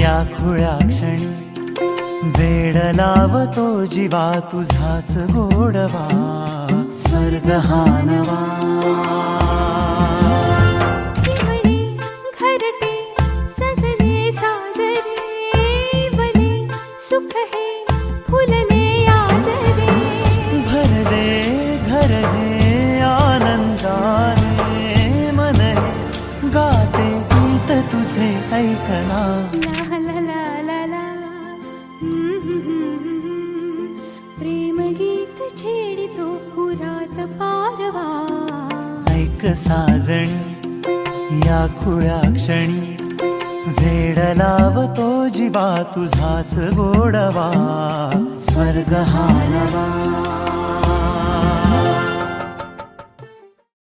या खुळ्या क्षणी वेड लावतो जीवा तुझाच गोडवा स्वर्ग हा नवा चिमणे घरटे सजले साजरे बले सुख हे फुलले आजरे भरले घर हे आनंदाने मन हे गाते गीत तुझे ऐकना ला ला ला ला ला प्रेम गीत छेडितो पुरात पारवा ऐक साजणी या खुळ्या क्षणी वेड लावतो जीवा तुझाच गोडवा स्वर्ग हा नवा